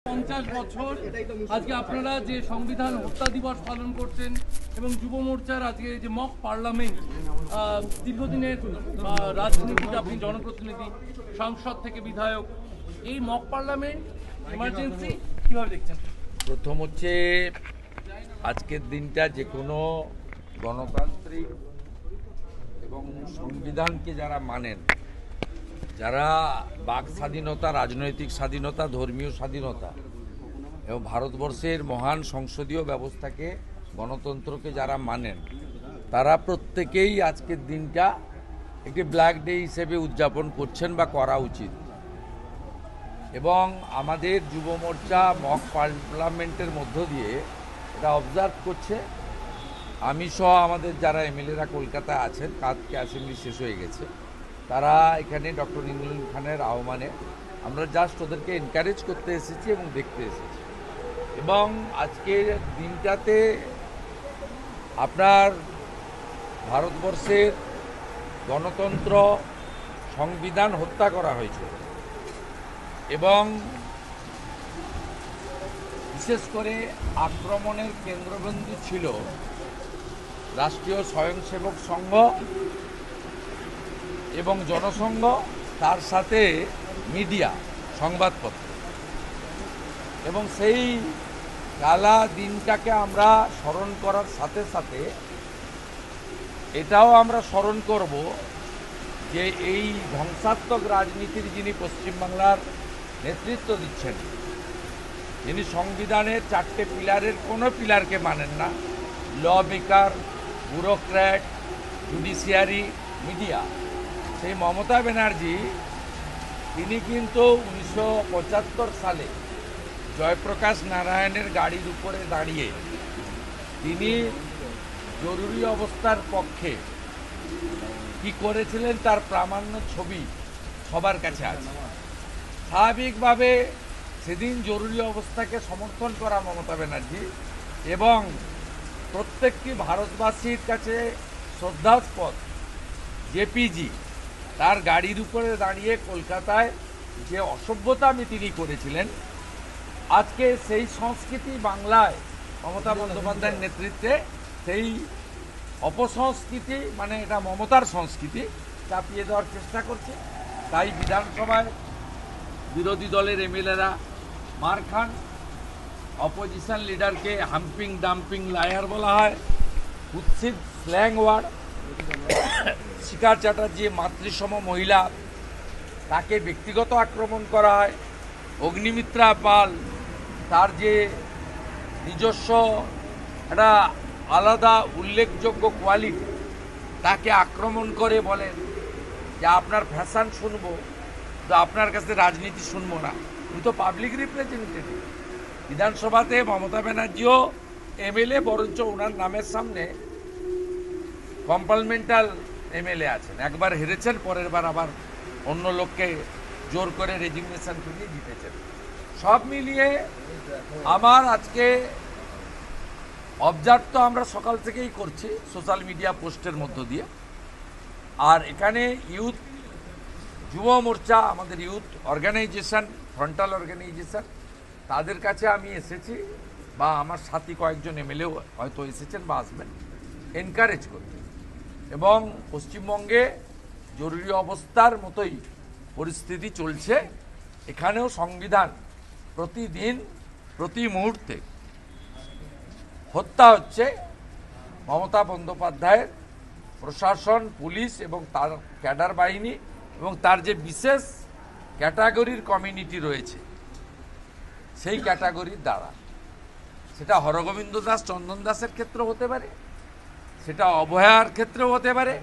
50 বছর আজকে আপনারা যে সংবিধান হত্যা দিবস পালন করছেন এবং যুব মোর্চার আজকে যে মক পার্লামেন্ট দীর্ঘদিনের রাজনীতিতে আপনি জনপ্রতিনিধি সংসদ থেকে বিধায়ক, এই মক পার্লামেন্ট ইমার্জেন্সি কিভাবে দেখছেন? প্রথম হচ্ছে আজকের দিনটা যে কোনো গণতান্ত্রিক এবং সংবিধানকে যারা মানেন, যারা বাক স্বাধীনতা, রাজনৈতিক স্বাধীনতা, ধর্মীয় স্বাধীনতা এবং ভারতবর্ষের মহান সংসদীয় ব্যবস্থাকে, গণতন্ত্রকে যারা মানেন, তারা প্রত্যেকেই আজকের দিনটা একটি ব্ল্যাক ডে হিসেবে উদযাপন করছেন বা করা উচিত। এবং আমাদের যুব মোর্চা মক পার্লামেন্টের মধ্য দিয়ে এটা অবজার্ভ করছে। আমি সহ আমাদের যারা এমএলএরা কলকাতায় আছেন, কালকে অ্যাসেম্বলি শেষ হয়ে গেছে, তারা এখানে ডক্টর ইমরান খানের আহ্বানে আমরা জাস্ট ওদেরকে এনকারেজ করতে এসেছি এবং দেখতে এসেছি। এবং আজকের দিনটাতে আপনার ভারতবর্ষের গণতন্ত্র, সংবিধান হত্যা করা হয়েছে এবং বিশেষ করে আক্রমণের কেন্দ্রবিন্দু ছিল রাষ্ট্রীয় স্বয়ংসেবক সংঘ এবং জনসংঘ, তার সাথে মিডিয়া, সংবাদপত্র। এবং সেই কালা দিনটাকে আমরা স্মরণ করার সাথে সাথে এটাও আমরা স্মরণ করব যে এই ধ্বংসাত্মক রাজনীতির যিনি পশ্চিমবাংলার নেতৃত্ব দিচ্ছেন, যিনি সংবিধানের 4টে পিলারের কোনো পিলারকে মানেন না, lawmaker, bureaucrat, judiciary, media, সেই মমতা ব্যানার্জি, তিনি কিন্তু 1975 সালে জয়প্রকাশ নারায়ণের গাড়ির উপরে দাঁড়িয়ে তিনি জরুরি অবস্থার পক্ষে কি করেছিলেন তার প্রামাণ্য ছবি সবার কাছে আছে। স্বাভাবিকভাবে সেদিন জরুরি অবস্থাকে সমর্থন করা মমতা ব্যানার্জি এবং প্রত্যেকটি ভারতবাসীর কাছে শ্রদ্ধাস্পদ জেপিজি তার গাড়ির উপরে দাঁড়িয়ে কলকাতায় যে অসভ্যতামি তিনি করেছিলেন, আজকে সেই সংস্কৃতি বাংলায় মমতা বন্দ্যোপাধ্যায়ের নেতৃত্বে সেই অপসংস্কৃতি, মানে এটা মমতার সংস্কৃতি, চাপিয়ে দেওয়ার চেষ্টা করছে। তাই বিধানসভায় বিরোধী দলের এমএলএরা মার খান, অপোজিশন লিডারকে হাম্পিং ডাম্পিং লায়ার বলা হয়, কুৎসিত স্ল্যাং ওয়ার্ড। শিখা চ্যাটার্জি মাতৃসম মহিলা, তাকে ব্যক্তিগত আক্রমণ করা হয়। অগ্নিমিত্রা পাল, তার যে নিজস্ব একটা আলাদা উল্লেখযোগ্য কোয়ালিটি, তাকে আক্রমণ করে বলেন যে আপনার ফ্যাশন শুনবো, তো আপনার কাছে রাজনীতি শুনবো না। উনি তো পাবলিক রিপ্রেজেন্টেটিভ। বিধানসভাতে মমতা ব্যানার্জিও এমএলএ, বরঞ্চ ওনার নামের সামনে কম্পার্টমেন্টাল এমএলএ আছেন। একবার হেরেছেন, পরের বার আবার অন্য লোককে জোর করে রেজিগনেশন করিয়ে জিতেছেন। সব মিলিয়ে আমার আজকে অবজার্ভ তো আমরা সকাল থেকেই করছি সোশ্যাল মিডিয়া পোস্টের মধ্য দিয়ে। আর এখানে ইউথ যুব মোর্চা, আমাদের ইউথ অর্গানাইজেশন, ফ্রন্টাল অর্গানাইজেশন, তাদের কাছে আমি এসেছি, বা আমার সাথী কয়েকজন এমএলএও হয়তো এসেছেন বা আসবেন, এনকারেজ করতে। এবং পশ্চিমবঙ্গে জরুরি অবস্থার মতোই পরিস্থিতি চলছে, এখানেও সংবিধান প্রতিদিন প্রতি মুহূর্তে হত্যা হচ্ছে। মমতা বন্দ্যোপাধ্যায়ের প্রশাসন, পুলিশ এবং তার ক্যাডার বাহিনী এবং তার যে বিশেষ ক্যাটাগরির কমিউনিটি রয়েছে, সেই ক্যাটাগরির দ্বারা, সেটা হরগোবিন্দ দাস, চন্দন দাসের ক্ষেত্রে হতে পারে, সেটা অভয়ার ক্ষেত্রেও হতে পারে,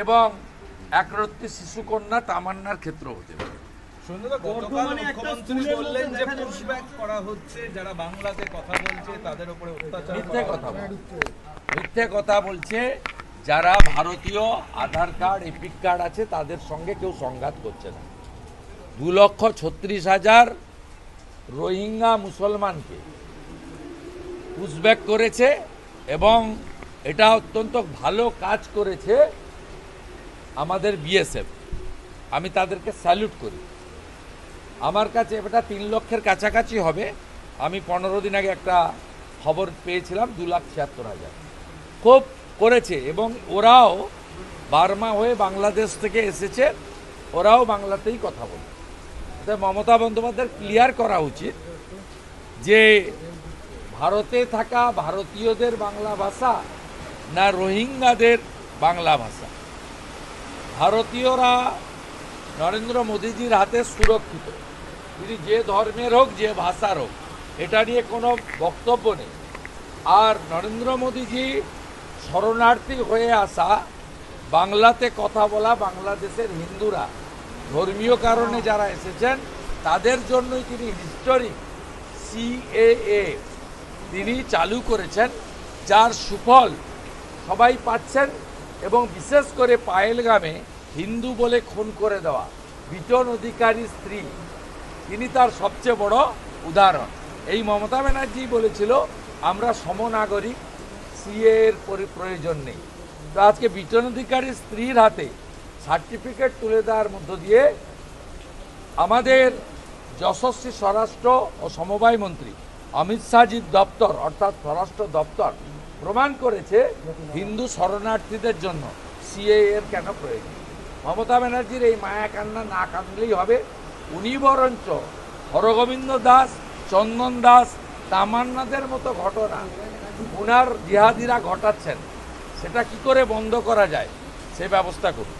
এবং একরত্তি শিশুকন্যা তামান্নার ক্ষেত্রেও হতে পারে। মিথ্যে কথা বলছে। যারা ভারতীয় আধার কার্ড, এপিক কার্ড আছে, তাদের সঙ্গে কেউ সংঘাত করছে না। 2,36,000 রোহিঙ্গা মুসলমানকে পুশব্যাক করেছে এবং এটা অত্যন্ত ভালো কাজ করেছে আমাদের বিএসএফ। আমি তাদেরকে স্যালুট করি। আমার কাছে এটা 3 লক্ষের কাছাকাছি হবে। আমি 15 দিন আগে একটা খবর পেয়েছিলাম 2,76,000 খুব করেছে। এবং ওরাও বার্মা হয়ে বাংলাদেশ থেকে এসেছে, ওরাও বাংলাতেই কথা বলে। তাই মমতা বন্দ্যোপাধ্যায়ের ক্লিয়ার করা উচিত যে ভারতে থাকা ভারতীয়দের বাংলা ভাষা না রোহিঙ্গাদের বাংলা ভাষা। ভারতীয়রা নরেন্দ্র মোদীজির হাতে সুরক্ষিত, তিনি যে ধর্মের হোক যে ভাষার হোক, এটা নিয়ে কোনো বক্তব্য নেই। আর নরেন্দ্র মোদীজি শরণার্থী হয়ে আসা, বাংলাতে কথা বলা বাংলাদেশের হিন্দুরা ধর্মীয় কারণে যারা এসেছেন তাদের জন্যই তিনি হিস্টোরিক CAA তিনি চালু করেছেন, যার সুফল সবাই পাচ্ছেন। এবং বিশেষ করে পায়েলগামে হিন্দু বলে খুন করে দেওয়া বিটন অধিকারীর স্ত্রী, তিনি তার সবচেয়ে বড় উদাহরণ। এই মমতা ব্যানার্জি বলেছিল আমরা সমনাগরিক, CAA এর প্রয়োজন নেই। তো আজকে বিটন অধিকারীর স্ত্রীর হাতে সার্টিফিকেট তুলে দেওয়ার মধ্য দিয়ে আমাদের যশস্বী স্বরাষ্ট্র ও সমবায় মন্ত্রী অমিত শাহজির দপ্তর অর্থাৎ স্বরাষ্ট্র দপ্তর প্রমাণ করেছে হিন্দু শরণার্থীদের জন্য CAA এর কেন প্রয়োজন। মমতা ব্যানার্জির এই মায়া কান্না না কাঁদলেই হবে। উনি বরঞ্চ হরগোবিন্দ দাস, চন্দন দাস, তামান্নাদের মতো ঘটনা উনার জিহাদিরা ঘটাচ্ছেন, সেটা কি করে বন্ধ করা যায় সে ব্যবস্থা করুন।